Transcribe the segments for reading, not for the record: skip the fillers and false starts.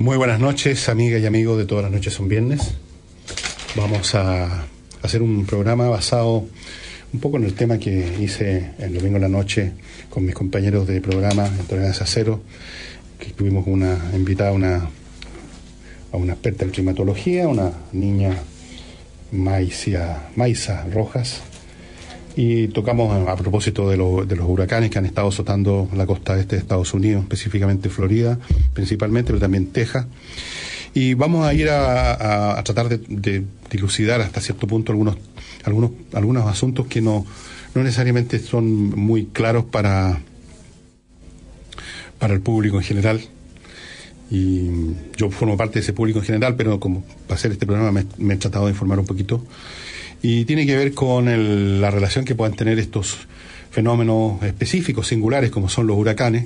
Muy buenas noches, amigas y amigos de Todas las Noches Son Viernes. Vamos a hacer un programa basado un poco en el tema que hice el domingo en la noche con mis compañeros de programa en Tolerancia Cero, que tuvimos una invitada a una experta en climatología, una niña Maisa Rojas, y tocamos a propósito de los huracanes que han estado azotando la costa este de Estados Unidos, específicamente Florida, principalmente, pero también Texas. Y vamos a ir a tratar de dilucidar hasta cierto punto algunos asuntos que no necesariamente son muy claros para el público en general. Y yo formo parte de ese público en general, pero como para hacer este programa me he tratado de informar un poquito. Y tiene que ver con la relación que puedan tener estos fenómenos específicos, singulares, como son los huracanes,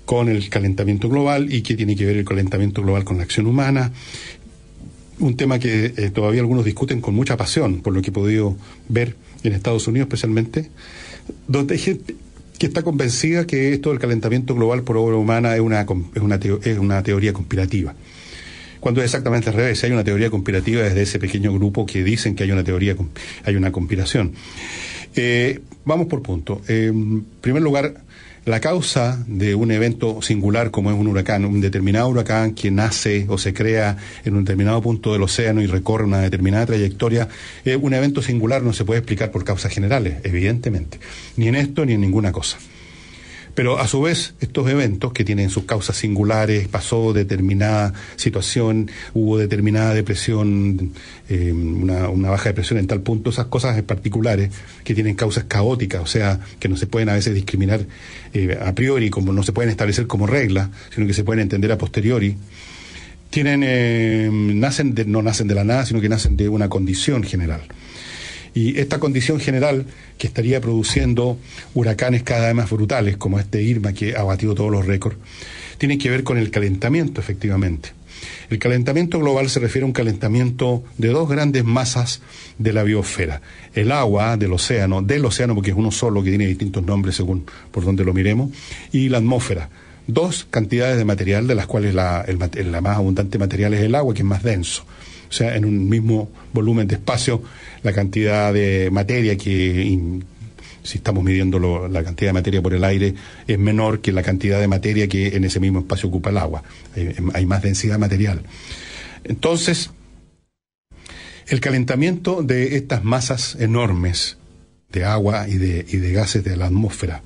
con el calentamiento global, y qué tiene que ver el calentamiento global con la acción humana. Un tema que todavía algunos discuten con mucha pasión, por lo que he podido ver en Estados Unidos especialmente, donde hay gente que está convencida que esto del calentamiento global por obra humana es una teoría conspirativa. Cuando es exactamente al revés, hay una teoría conspirativa desde ese pequeño grupo que dicen que hay una conspiración. Vamos por punto. En primer lugar, la causa de un evento singular como es un huracán, un determinado huracán que nace o se crea en un determinado punto del océano y recorre una determinada trayectoria, un evento singular no se puede explicar por causas generales, evidentemente, ni en esto ni en ninguna cosa. Pero a su vez, estos eventos que tienen sus causas singulares, pasó determinada situación, hubo determinada depresión, una baja depresión en tal punto, esas cosas en particulares que tienen causas caóticas, o sea, que no se pueden a veces discriminar a priori, como no se pueden establecer como regla, sino que se pueden entender a posteriori, no nacen de la nada, sino que nacen de una condición general. Y esta condición general que estaría produciendo huracanes cada vez más brutales, como este Irma que ha batido todos los récords, tiene que ver con el calentamiento, efectivamente. El calentamiento global se refiere a un calentamiento de dos grandes masas de la biosfera. El agua del océano porque es uno solo que tiene distintos nombres según por donde lo miremos, y la atmósfera. Dos cantidades de material, de las cuales la más abundante material es el agua, que es más denso. O sea, en un mismo volumen de espacio, la cantidad de materia si estamos midiendo la cantidad de materia por el aire, es menor que la cantidad de materia que en ese mismo espacio ocupa el agua. Hay más densidad material. Entonces, el calentamiento de estas masas enormes de agua y de gases de la atmósfera,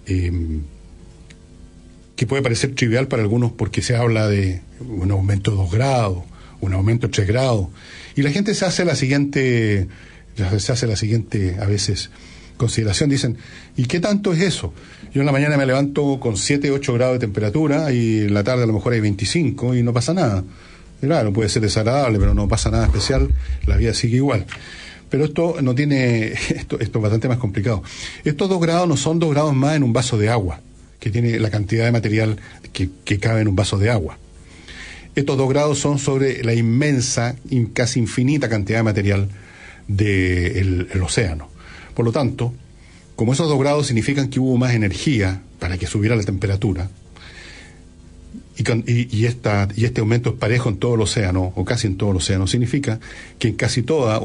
que puede parecer trivial para algunos porque se habla de un aumento de 2 grados, un aumento de 3 grados, y la gente se hace la siguiente a veces consideración, dicen, ¿y qué tanto es eso? Yo en la mañana me levanto con 7, 8 grados de temperatura y en la tarde a lo mejor hay 25 y no pasa nada. Y claro, puede ser desagradable, pero no pasa nada especial, la vida sigue igual. Pero esto es bastante más complicado. Estos 2 grados no son 2 grados más en un vaso de agua, que tiene la cantidad de material que cabe en un vaso de agua. Estos 2 grados son sobre la inmensa, casi infinita cantidad de material del océano. Por lo tanto, como esos 2 grados significan que hubo más energía para que subiera la temperatura, y este aumento es parejo en todo el océano, o casi en todo el océano, significa que en casi toda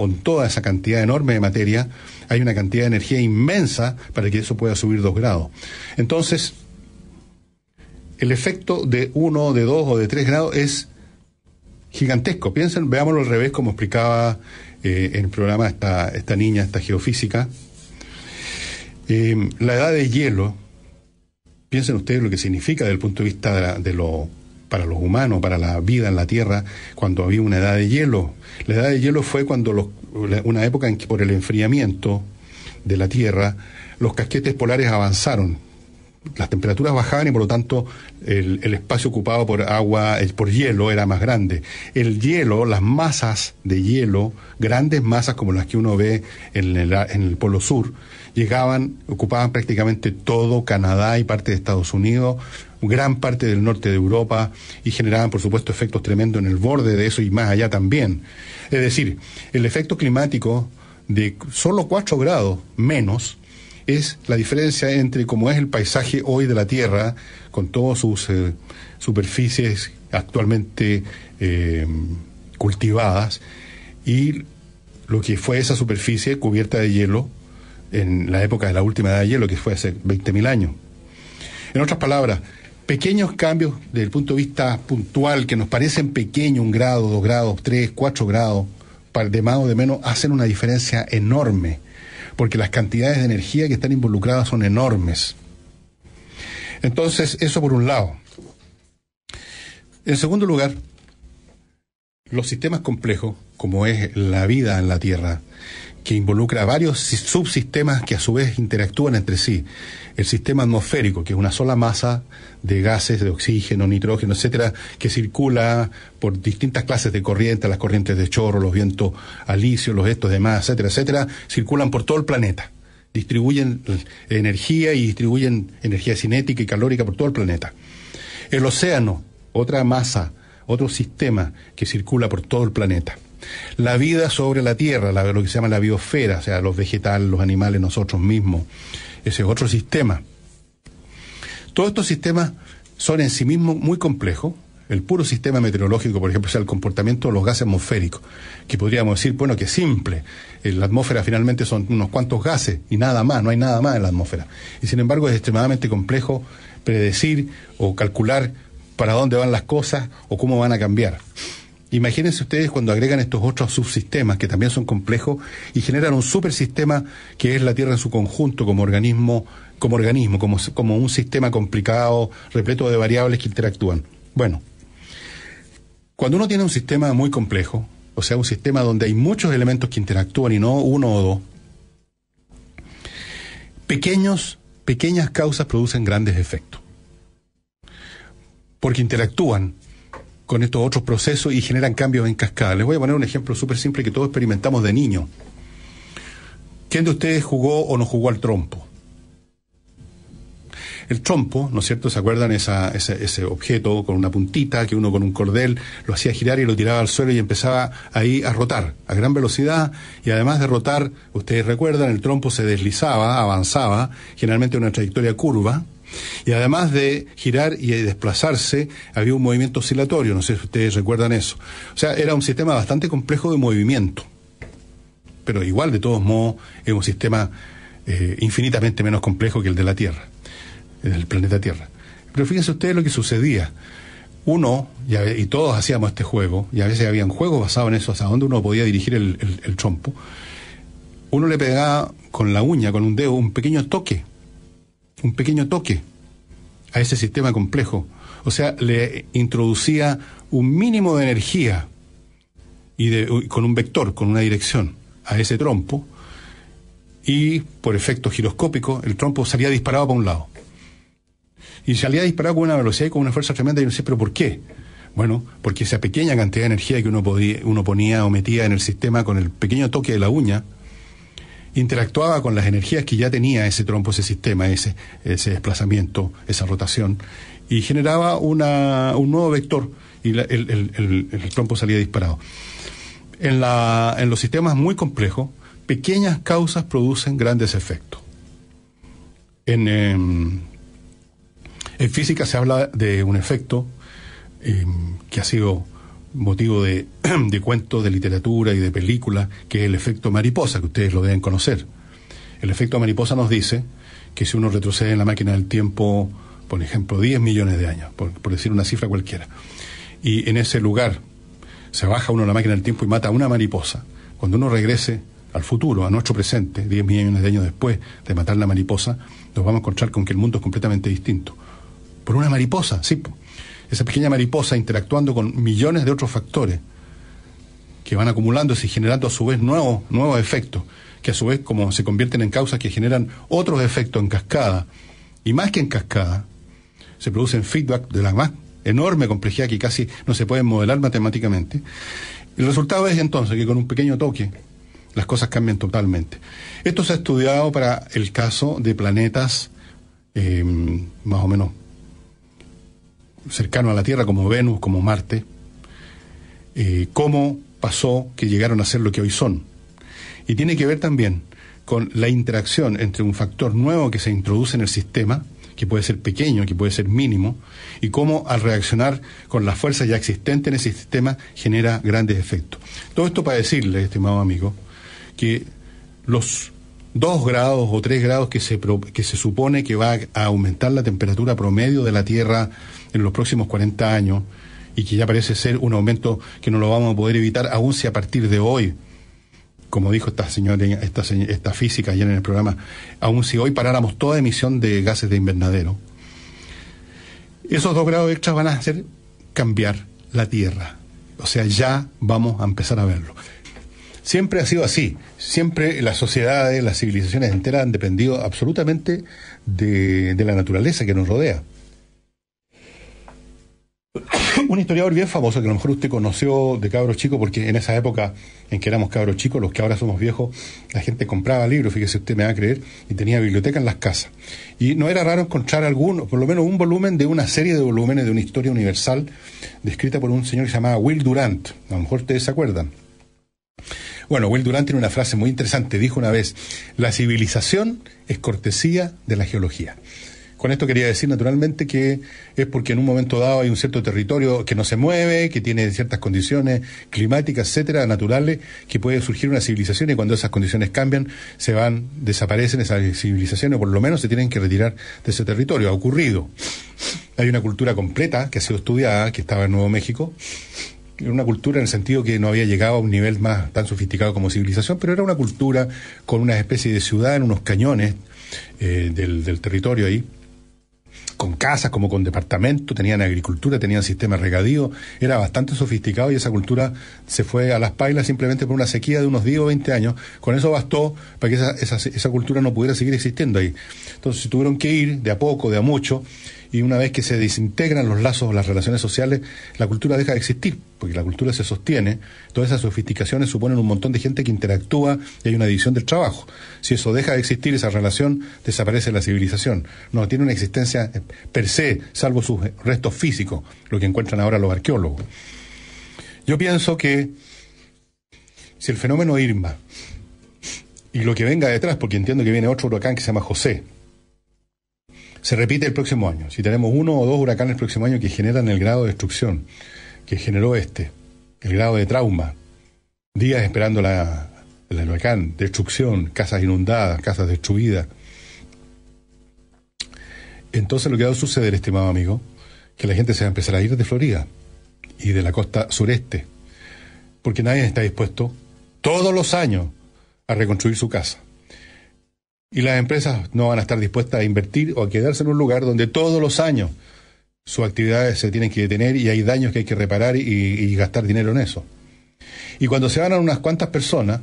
esa cantidad enorme de materia hay una cantidad de energía inmensa para que eso pueda subir 2 grados. Entonces, el efecto de 1, de 2 o de 3 grados es gigantesco. Veámoslo al revés, como explicaba en el programa esta niña, esta geofísica. La edad de hielo, piensen ustedes lo que significa desde el punto de vista para los humanos, para la vida en la Tierra, cuando había una edad de hielo. La edad de hielo fue una época en que por el enfriamiento de la Tierra, los casquetes polares avanzaron. Las temperaturas bajaban y por lo tanto el espacio ocupado por agua, por hielo, era más grande. El hielo, las masas de hielo, grandes masas como las que uno ve en el Polo Sur, ocupaban prácticamente todo Canadá y parte de Estados Unidos, gran parte del norte de Europa, y generaban por supuesto efectos tremendos en el borde de eso y más allá también. Es decir, el efecto climático de solo 4 grados menos es la diferencia entre cómo es el paisaje hoy de la Tierra, con todas sus superficies actualmente cultivadas, y lo que fue esa superficie cubierta de hielo en la época de la última edad de hielo, que fue hace 20.000 años. En otras palabras, pequeños cambios desde el punto de vista puntual que nos parecen pequeños, 1 grado, 2 grados, 3, 4 grados, de más o de menos, hacen una diferencia enorme, porque las cantidades de energía que están involucradas son enormes. Entonces, eso por un lado. En segundo lugar, los sistemas complejos, como es la vida en la Tierra, que involucra varios subsistemas que a su vez interactúan entre sí. El sistema atmosférico, que es una sola masa de gases, de oxígeno, nitrógeno, etcétera, que circula por distintas clases de corrientes, las corrientes de chorro, los vientos alisios, los estos demás, etcétera, etcétera, circulan por todo el planeta. Distribuyen energía y distribuyen energía cinética y calórica por todo el planeta. El océano, otra masa, otro sistema que circula por todo el planeta. La vida sobre la Tierra, lo que se llama la biosfera, o sea, los vegetales, los animales, nosotros mismos, ese es otro sistema. Todos estos sistemas son en sí mismos muy complejos. El puro sistema meteorológico, por ejemplo, o sea, el comportamiento de los gases atmosféricos, que podríamos decir, bueno, que es simple. La atmósfera finalmente son unos cuantos gases y nada más, no hay nada más en la atmósfera. Y sin embargo es extremadamente complejo predecir o calcular para dónde van las cosas o cómo van a cambiar. Imagínense ustedes cuando agregan estos otros subsistemas que también son complejos y generan un supersistema que es la Tierra en su conjunto como un sistema complicado, repleto de variables que interactúan. Bueno, cuando uno tiene un sistema muy complejo, o sea, un sistema donde hay muchos elementos que interactúan y no uno o dos, pequeñas causas producen grandes efectos. Porque interactúan con estos otros procesos y generan cambios en cascada. Les voy a poner un ejemplo súper simple que todos experimentamos de niño. ¿Quién de ustedes jugó o no jugó al trompo? El trompo, ¿no es cierto? ¿Se acuerdan ese objeto con una puntita que uno con un cordel lo hacía girar y lo tiraba al suelo y empezaba ahí a rotar a gran velocidad? Y además de rotar, ustedes recuerdan, el trompo se deslizaba, avanzaba, generalmente en una trayectoria curva. Y además de girar y desplazarse, había un movimiento oscilatorio, no sé si ustedes recuerdan eso. O sea, era un sistema bastante complejo de movimiento. Pero igual, de todos modos, es un sistema infinitamente menos complejo que el de la Tierra, del planeta Tierra. Pero fíjense ustedes lo que sucedía. Uno, y todos hacíamos este juego, y a veces habían juegos basados en eso, hasta dónde uno podía dirigir el trompo. Uno le pegaba con la uña, con un dedo, un pequeño toque a ese sistema complejo. O sea, le introducía un mínimo de energía y con un vector, con una dirección a ese trompo, y por efecto giroscópico el trompo salía disparado para un lado. Y salía disparado con una velocidad y con una fuerza tremenda, y no sé, ¿pero por qué? Bueno, porque esa pequeña cantidad de energía que uno ponía o metía en el sistema con el pequeño toque de la uña, interactuaba con las energías que ya tenía ese trompo, ese sistema, ese desplazamiento, esa rotación, y generaba un nuevo vector, y el trompo salía disparado. En los sistemas muy complejos, pequeñas causas producen grandes efectos. En física se habla de un efecto que ha sido motivo de cuentos, de literatura y de películas, que es el efecto mariposa, que ustedes lo deben conocer. El efecto mariposa nos dice que si uno retrocede en la máquina del tiempo, por ejemplo, 10 millones de años, por decir una cifra cualquiera, y en ese lugar se baja uno a la máquina del tiempo y mata a una mariposa, cuando uno regrese al futuro, a nuestro presente, 10 millones de años después de matar la mariposa, nos vamos a encontrar con que el mundo es completamente distinto. Por una mariposa, sí. Esa pequeña mariposa interactuando con millones de otros factores que van acumulándose y generando a su vez nuevos efectos, que a su vez como se convierten en causas que generan otros efectos en cascada. Y más que en cascada, se producen feedback de la más enorme complejidad que casi no se pueden modelar matemáticamente. El resultado es entonces que con un pequeño toque las cosas cambian totalmente. Esto se ha estudiado para el caso de planetas más o menos cercano a la Tierra, como Venus, como Marte, cómo pasó que llegaron a ser lo que hoy son. Y tiene que ver también con la interacción entre un factor nuevo que se introduce en el sistema, que puede ser pequeño, que puede ser mínimo, y cómo al reaccionar con las fuerzas ya existentes en ese sistema genera grandes efectos. Todo esto para decirle, estimado amigo, que los 2 grados o 3 grados que se supone que va a aumentar la temperatura promedio de la Tierra en los próximos 40 años, y que ya parece ser un aumento que no lo vamos a poder evitar, aun si a partir de hoy, como dijo esta señora, esta física ayer en el programa, aun si hoy paráramos toda emisión de gases de invernadero, esos 2 grados extras van a hacer cambiar la Tierra. O sea, ya vamos a empezar a verlo. Siempre ha sido así. Siempre las sociedades, las civilizaciones enteras han dependido absolutamente de la naturaleza que nos rodea. Un historiador bien famoso, que a lo mejor usted conoció de cabros chicos, porque en esa época en que éramos cabros chicos, los que ahora somos viejos, la gente compraba libros, fíjese usted, me va a creer, y tenía biblioteca en las casas. Y no era raro encontrar alguno, por lo menos un volumen de una serie de volúmenes de una historia universal, descrita por un señor que se llamaba Will Durant. A lo mejor ustedes se acuerdan. Bueno, Will Durant tiene una frase muy interesante. Dijo una vez: la civilización es cortesía de la geología. Con esto quería decir, naturalmente, que es porque en un momento dado hay un cierto territorio que no se mueve, que tiene ciertas condiciones climáticas, etcétera, naturales, que puede surgir una civilización, y cuando esas condiciones cambian, desaparecen esas civilizaciones, o por lo menos se tienen que retirar de ese territorio. Ha ocurrido. Hay una cultura completa que ha sido estudiada, que estaba en Nuevo México. Era una cultura en el sentido que no había llegado a un nivel más tan sofisticado como civilización, pero era una cultura con una especie de ciudad en unos cañones del territorio ahí, con casas como con departamentos, tenían agricultura, tenían sistemas regadío, era bastante sofisticado, y esa cultura se fue a las pailas simplemente por una sequía de unos 10 o 20 años. Con eso bastó para que esa cultura no pudiera seguir existiendo ahí. Entonces tuvieron que ir de a poco, de a mucho, y una vez que se desintegran los lazos, las relaciones sociales, la cultura deja de existir, porque la cultura se sostiene. Todas esas sofisticaciones suponen un montón de gente que interactúa, y hay una división del trabajo. Si eso deja de existir, esa relación, desaparece la civilización. No tiene una existencia per se, salvo sus restos físicos, lo que encuentran ahora los arqueólogos. Yo pienso que si el fenómeno Irma y lo que venga detrás, porque entiendo que viene otro huracán que se llama José, se repite el próximo año, si tenemos 1 o 2 huracanes el próximo año que generan el grado de destrucción que generó el grado de trauma, días esperando el huracán, destrucción, casas inundadas, casas destruidas, entonces lo que va a suceder, estimado amigo, que la gente se va a empezar a ir de Florida y de la costa sureste, porque nadie está dispuesto todos los años a reconstruir su casa. Y las empresas no van a estar dispuestas a invertir o a quedarse en un lugar donde todos los años sus actividades se tienen que detener y hay daños que hay que reparar y gastar dinero en eso. Y cuando se van a unas cuantas personas,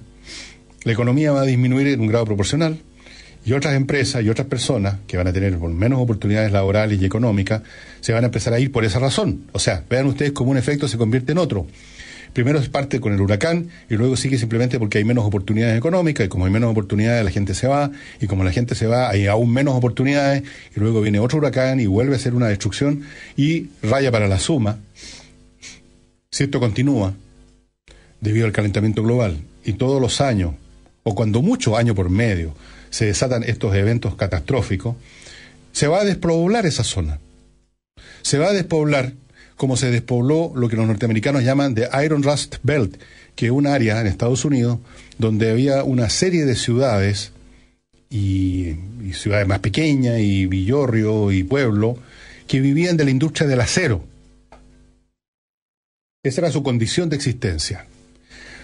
la economía va a disminuir en un grado proporcional, y otras empresas y otras personas que van a tener menos oportunidades laborales y económicas se van a empezar a ir por esa razón. O sea, vean ustedes cómo un efecto se convierte en otro. Primero es parte con el huracán, y luego sigue simplemente porque hay menos oportunidades económicas, y como hay menos oportunidades la gente se va, y como la gente se va hay aún menos oportunidades, y luego viene otro huracán y vuelve a ser una destrucción, y raya para la suma. Si esto continúa, debido al calentamiento global, y todos los años, o cuando mucho año por medio, se desatan estos eventos catastróficos, se va a despoblar esa zona. Se va a despoblar como se despobló lo que los norteamericanos llaman the Iron Rust Belt, que es un área en Estados Unidos donde había una serie de ciudades y ciudades más pequeñas y villorrio y pueblo que vivían de la industria del acero. Esa era su condición de existencia.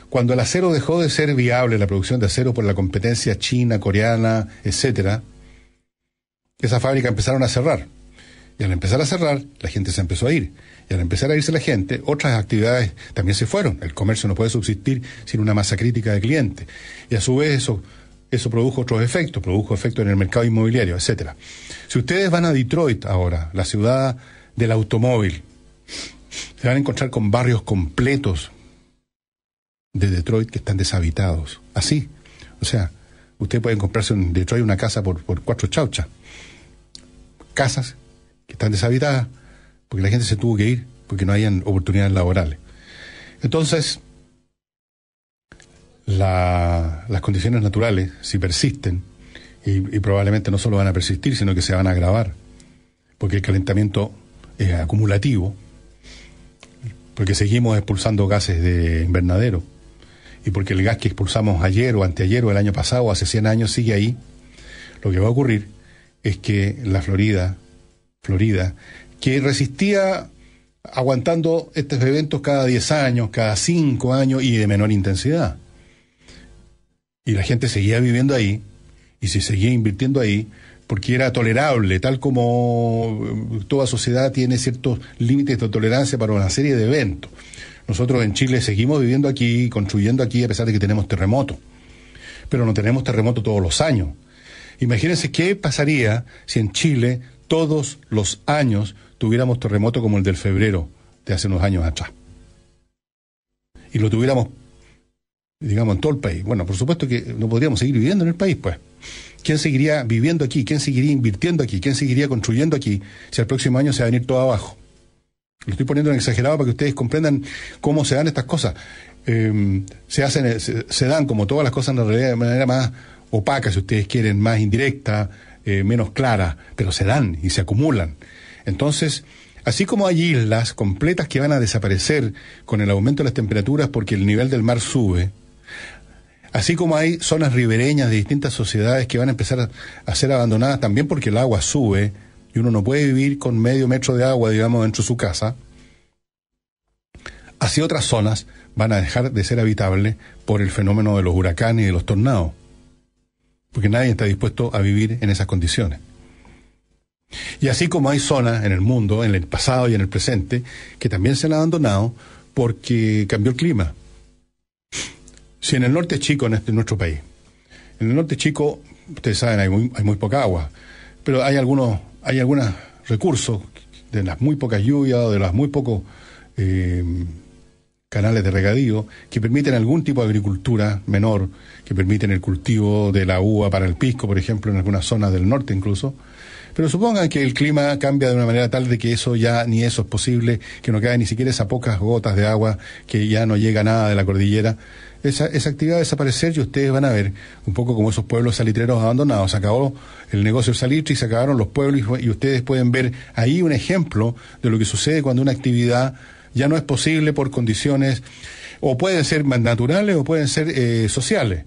Cuando el acero dejó de ser viable, la producción de acero, por la competencia china, coreana, etcétera, esas fábricas empezaron a cerrar. Y al empezar a cerrar, la gente se empezó a ir. Y al empezar a irse la gente, otras actividades también se fueron. El comercio no puede subsistir sin una masa crítica de clientes. Y a su vez eso produjo otros efectos, produjo efectos en el mercado inmobiliario, etcétera. Si ustedes van a Detroit ahora, la ciudad del automóvil, se van a encontrar con barrios completos de Detroit que están deshabitados. Así. O sea, usted puede comprarse en Detroit una casa por 4 chauchas. Casas que están deshabitadas porque la gente se tuvo que ir porque no hayan oportunidades laborales. Entonces, las condiciones naturales, si persisten, y probablemente no solo van a persistir, sino que se van a agravar, porque el calentamiento es acumulativo, porque seguimos expulsando gases de invernadero, y porque el gas que expulsamos ayer o anteayer o el año pasado o hace 100 años sigue ahí, lo que va a ocurrir es que la Florida, que resistía aguantando estos eventos cada 10 años, cada 5 años y de menor intensidad, y la gente seguía viviendo ahí y se seguía invirtiendo ahí porque era tolerable, tal como toda sociedad tiene ciertos límites de tolerancia para una serie de eventos. Nosotros en Chile seguimos viviendo aquí, construyendo aquí, a pesar de que tenemos terremotos, pero no tenemos terremotos todos los años. Imagínense qué pasaría si en Chile todos los años tuviéramos terremoto como el del febrero de hace unos años atrás. Y lo tuviéramos, digamos, en todo el país. Bueno, por supuesto que no podríamos seguir viviendo en el país, pues. ¿Quién seguiría viviendo aquí? ¿Quién seguiría invirtiendo aquí? ¿Quién seguiría construyendo aquí si el próximo año se va a venir todo abajo? Lo estoy poniendo en exagerado para que ustedes comprendan cómo se dan estas cosas. Se dan como todas las cosas en realidad de manera más opaca, si ustedes quieren, más indirecta, menos clara, pero se dan y se acumulan. Entonces, así como hay islas completas que van a desaparecer con el aumento de las temperaturas porque el nivel del mar sube, así como hay zonas ribereñas de distintas sociedades que van a empezar a ser abandonadas también porque el agua sube y uno no puede vivir con medio metro de agua, digamos, dentro de su casa, así otras zonas van a dejar de ser habitables por el fenómeno de los huracanes y de los tornados, porque nadie está dispuesto a vivir en esas condiciones. Y así como hay zonas en el mundo, en el pasado y en el presente, que también se han abandonado porque cambió el clima. Si en el norte chico, en nuestro país, en el norte chico, ustedes saben, hay muy poca agua, pero hay algunos recursos de las muy pocas lluvias o de los muy pocos canales de regadío que permiten algún tipo de agricultura menor, que permiten el cultivo de la uva para el pisco, por ejemplo, en algunas zonas del norte incluso. Pero supongan que el clima cambia de una manera tal de que eso ya ni eso es posible, que no cae ni siquiera esas pocas gotas de agua, que ya no llega nada de la cordillera. Esa actividad va a desaparecer y ustedes van a ver un poco como esos pueblos salitreros abandonados. Se acabó el negocio del salitre y se acabaron los pueblos y ustedes pueden ver ahí un ejemplo de lo que sucede cuando una actividad ya no es posible por condiciones, o pueden ser más naturales o pueden ser sociales.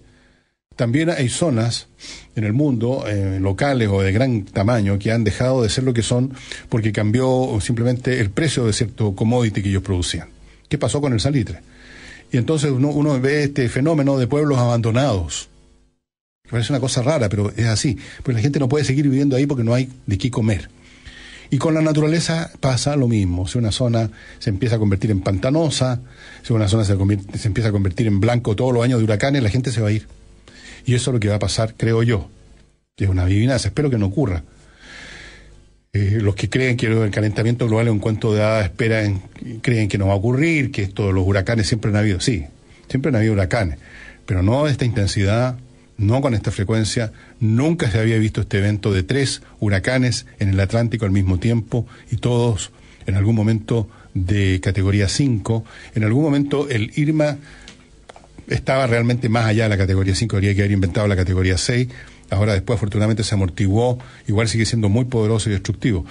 También hay zonas en el mundo, locales o de gran tamaño, que han dejado de ser lo que son porque cambió simplemente el precio de cierto commodity que ellos producían. ¿Qué pasó con el salitre? Y entonces uno ve este fenómeno de pueblos abandonados. Parece una cosa rara, pero es así. Pues la gente no puede seguir viviendo ahí porque no hay de qué comer. Y con la naturaleza pasa lo mismo. Si una zona se empieza a convertir en pantanosa, si una zona se empieza a convertir en blanco todos los años de huracanes, la gente se va a ir. Y eso es lo que va a pasar, creo yo. Es una adivinanza, espero que no ocurra. Los que creen que el calentamiento global es un cuento de hadas creen que no va a ocurrir, que esto de los huracanes siempre han habido. Sí, siempre han habido huracanes, pero no de esta intensidad, no con esta frecuencia. Nunca se había visto este evento de 3 huracanes en el Atlántico al mismo tiempo y todos en algún momento de categoría 5. En algún momento el Irma estaba realmente más allá de la categoría 5, habría que haber inventado la categoría 6. Ahora después afortunadamente se amortiguó, igual sigue siendo muy poderoso y destructivo.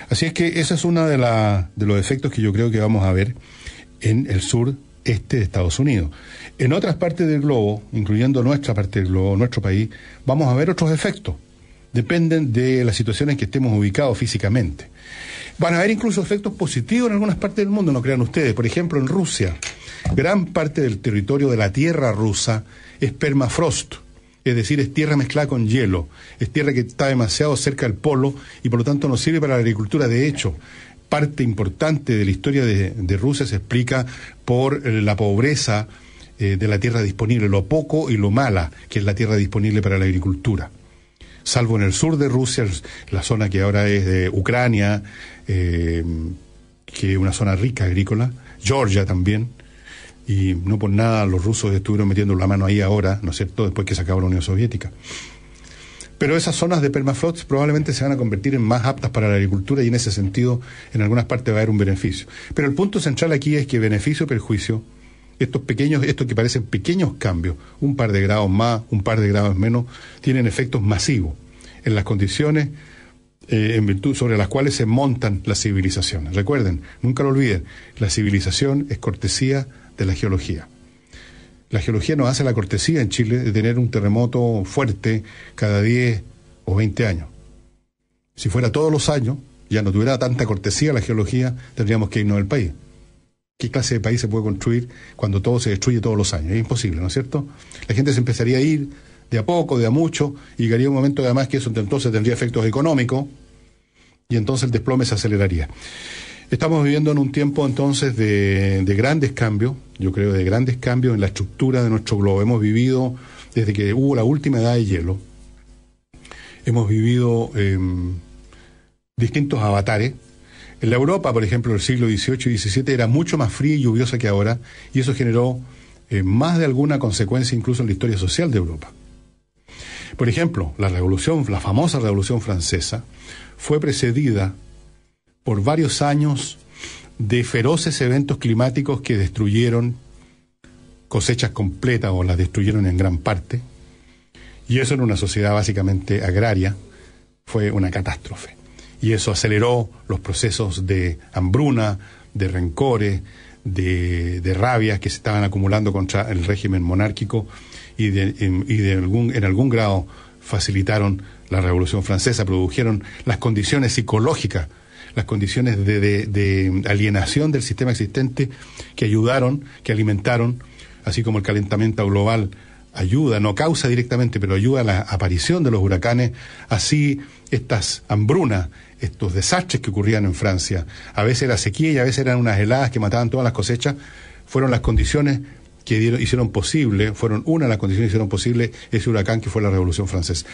Así es que ese es uno de los efectos que yo creo que vamos a ver en el sur este de Estados Unidos. En otras partes del globo, incluyendo nuestra parte del globo, nuestro país, vamos a ver otros efectos. Dependen de las situaciones en que estemos ubicados físicamente. Van a haber incluso efectos positivos en algunas partes del mundo, no crean ustedes. Por ejemplo, en Rusia, gran parte del territorio de la tierra rusa es permafrost. Es decir, es tierra mezclada con hielo, es tierra que está demasiado cerca del polo y por lo tanto no sirve para la agricultura. De hecho, parte importante de la historia de Rusia se explica por la pobreza de la tierra disponible, lo poco y lo mala que es la tierra disponible para la agricultura. Salvo en el sur de Rusia, la zona que ahora es de Ucrania, que es una zona rica agrícola, Georgia también. Y no por nada los rusos estuvieron metiendo la mano ahí ahora, ¿no es cierto?, después que se acabó la Unión Soviética. Pero esas zonas de permafrost probablemente se van a convertir en más aptas para la agricultura y en ese sentido en algunas partes va a haber un beneficio. Pero el punto central aquí es que beneficio y perjuicio, estos que parecen pequeños cambios, un par de grados más, un par de grados menos, tienen efectos masivos en las condiciones sobre las cuales se montan las civilizaciones. Recuerden, nunca lo olviden, la civilización es cortesía de la geología. La geología nos hace la cortesía en Chile de tener un terremoto fuerte cada 10 o 20 años. Si fuera todos los años, ya no tuviera tanta cortesía la geología, tendríamos que irnos del país. ¿Qué clase de país se puede construir cuando todo se destruye todos los años? Es imposible, ¿no es cierto? La gente se empezaría a ir de a poco, de a mucho, y llegaría un momento además que eso entonces tendría efectos económicos, y entonces el desplome se aceleraría. Estamos viviendo en un tiempo entonces de grandes cambios, yo creo de grandes cambios en la estructura de nuestro globo. Hemos vivido, desde que hubo la última edad de hielo, hemos vivido distintos avatares. En la Europa, por ejemplo, del siglo XVIII y XVII era mucho más fría y lluviosa que ahora, y eso generó más de alguna consecuencia incluso en la historia social de Europa. Por ejemplo, la famosa Revolución Francesa, fue precedida por varios años de feroces eventos climáticos que destruyeron cosechas completas o las destruyeron en gran parte, y eso en una sociedad básicamente agraria fue una catástrofe. Y eso aceleró los procesos de hambruna, de rencores, de rabias que se estaban acumulando contra el régimen monárquico y en algún grado facilitaron la Revolución Francesa, produjeron las condiciones psicológicas, las condiciones de alienación del sistema existente que ayudaron, que alimentaron, así como el calentamiento global ayuda, no causa directamente, pero ayuda a la aparición de los huracanes, así estas hambrunas, estos desastres que ocurrían en Francia, a veces era sequía y a veces eran unas heladas que mataban todas las cosechas, fueron las condiciones que hicieron posible, fueron una de las condiciones que hicieron posible ese huracán que fue la Revolución Francesa.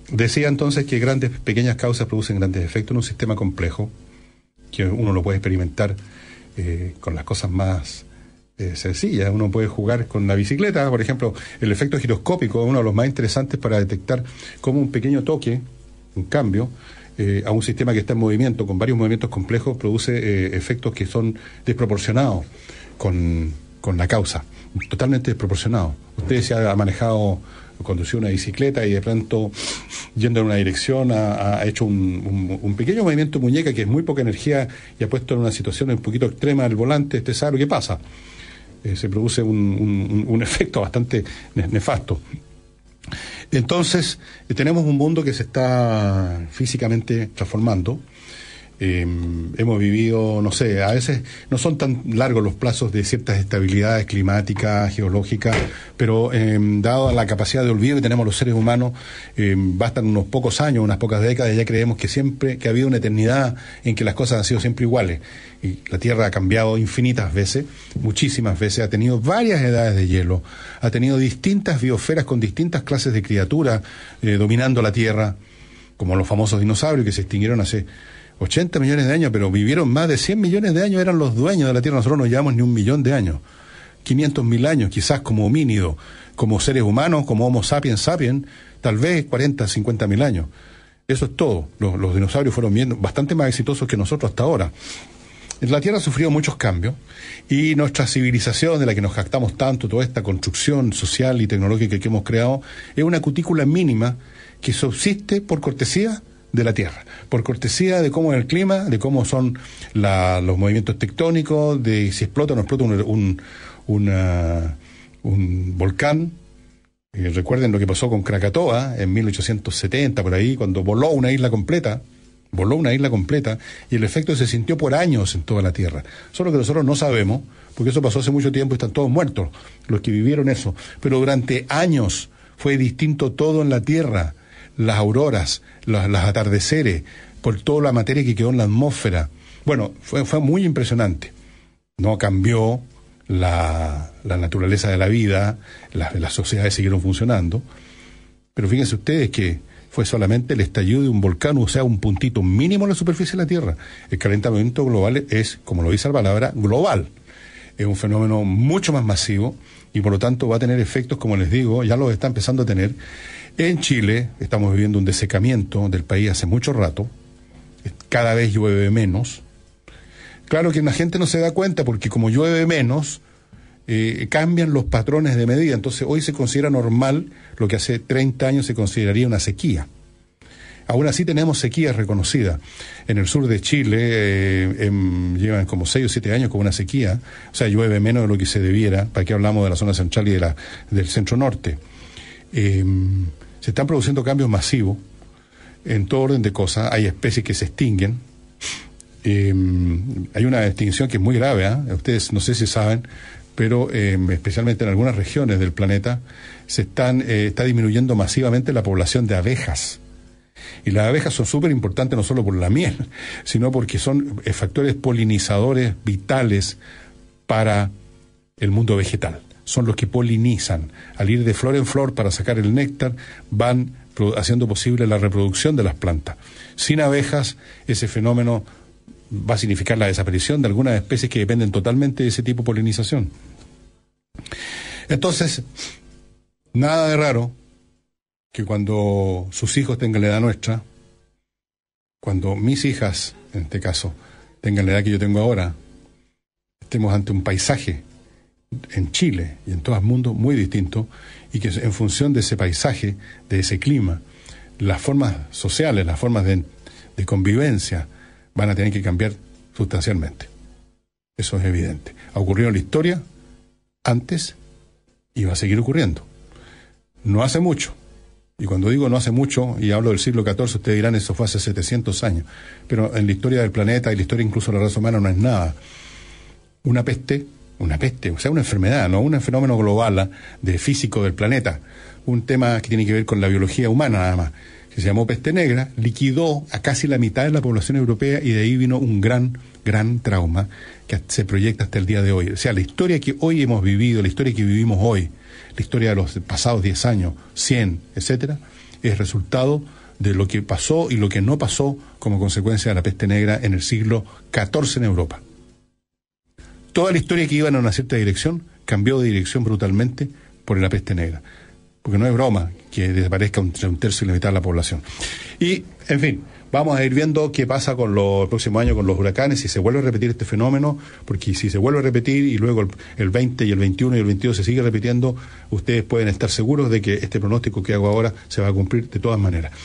Decía entonces que pequeñas causas producen grandes efectos en un sistema complejo, que uno lo puede experimentar con las cosas más sencillas. Uno puede jugar con la bicicleta, por ejemplo, el efecto giroscópico es uno de los más interesantes para detectar cómo un pequeño toque, un cambio, a un sistema que está en movimiento, con varios movimientos complejos, produce efectos que son desproporcionados con la causa, totalmente desproporcionados. Usted se ha manejado, conducido una bicicleta y de pronto, yendo en una dirección, ha hecho un pequeño movimiento de muñeca que es muy poca energía y ha puesto en una situación un poquito extrema el volante. Usted sabe lo que pasa. Se produce un efecto bastante nefasto. Entonces, tenemos un mundo que se está físicamente transformando. Hemos vivido, no sé, a veces no son tan largos los plazos de ciertas estabilidades climáticas, geológicas, pero dado la capacidad de olvido que tenemos los seres humanos, bastan unos pocos años, unas pocas décadas, ya creemos que ha habido una eternidad en que las cosas han sido siempre iguales. Y la Tierra ha cambiado infinitas veces, muchísimas veces, ha tenido varias edades de hielo, ha tenido distintas biosferas con distintas clases de criaturas dominando la Tierra, como los famosos dinosaurios que se extinguieron hace 80 millones de años, pero vivieron más de 100 millones de años, eran los dueños de la Tierra. Nosotros no llevamos ni 1 millón de años, 500.000 años, quizás como homínido, como seres humanos, como Homo sapiens sapiens, tal vez 40, 50.000 años. Eso es todo. Los dinosaurios fueron bastante más exitosos que nosotros hasta ahora. La Tierra ha sufrido muchos cambios y nuestra civilización, de la que nos jactamos tanto, toda esta construcción social y tecnológica que hemos creado, es una cutícula mínima que subsiste por cortesía de la Tierra, por cortesía de cómo es el clima, de cómo son los movimientos tectónicos, de si explota o no explota un volcán. Recuerden lo que pasó con Krakatoa en 1870, por ahí, cuando voló una isla completa, y el efecto se sintió por años en toda la Tierra. Solo que nosotros no sabemos, porque eso pasó hace mucho tiempo y están todos muertos, los que vivieron eso. Pero durante años fue distinto todo en la Tierra, las auroras, las atardeceres, por toda la materia que quedó en la atmósfera. Bueno, fue muy impresionante. No cambió la naturaleza de la vida, las sociedades siguieron funcionando, pero fíjense ustedes que fue solamente el estallido de un volcán, o sea, un puntito mínimo en la superficie de la Tierra. El calentamiento global es, como lo dice la palabra, global. Es un fenómeno mucho más masivo y por lo tanto va a tener efectos, como les digo, ya los está empezando a tener. En Chile estamos viviendo un desecamiento del país hace mucho rato, cada vez llueve menos. Claro que la gente no se da cuenta porque como llueve menos, cambian los patrones de medida. Entonces hoy se considera normal lo que hace 30 años se consideraría una sequía. Aún así tenemos sequías reconocidas. En el sur de Chile llevan como 6 o 7 años con una sequía, o sea, llueve menos de lo que se debiera, para que hablamos de la zona central y del centro norte. Se están produciendo cambios masivos en todo orden de cosas. Hay especies que se extinguen. Hay una extinción que es muy grave, ¿eh? Ustedes no sé si saben, pero especialmente en algunas regiones del planeta está disminuyendo masivamente la población de abejas. Y las abejas son súper importantes no solo por la miel, sino porque son factores polinizadores vitales para el mundo vegetal. Son los que polinizan. Al ir de flor en flor para sacar el néctar, van haciendo posible la reproducción de las plantas. Sin abejas, ese fenómeno va a significar la desaparición de algunas especies que dependen totalmente de ese tipo de polinización. Entonces, nada de raro que cuando sus hijos tengan la edad nuestra, cuando mis hijas, en este caso, tengan la edad que yo tengo ahora, estemos ante un paisaje en Chile y en todo el mundo muy distinto, y que en función de ese paisaje, de ese clima, las formas sociales, las formas de convivencia van a tener que cambiar sustancialmente. Eso es evidente. Ha ocurrido en la historia antes y va a seguir ocurriendo. No hace mucho. Y cuando digo no hace mucho, y hablo del siglo XIV, ustedes dirán, eso fue hace 700 años. Pero en la historia del planeta y la historia incluso de la raza humana no es nada. Una peste, o sea, una enfermedad, no un fenómeno global de físico del planeta. Un tema que tiene que ver con la biología humana nada más, que se llamó peste negra, liquidó a casi la mitad de la población europea, y de ahí vino un gran trauma que se proyecta hasta el día de hoy. O sea, la historia que hoy hemos vivido, la historia que vivimos hoy, la historia de los pasados 10 años, 100, etcétera, es resultado de lo que pasó y lo que no pasó como consecuencia de la peste negra en el siglo XIV en Europa. Toda la historia que iba en una cierta dirección cambió de dirección brutalmente por la peste negra. Porque no es broma que desaparezca entre un tercio y la mitad de la población. Y, en fin, vamos a ir viendo qué pasa con el próximo año con los huracanes, si se vuelve a repetir este fenómeno, porque si se vuelve a repetir y luego el 20 y el 21 y el 22 se sigue repitiendo, ustedes pueden estar seguros de que este pronóstico que hago ahora se va a cumplir de todas maneras.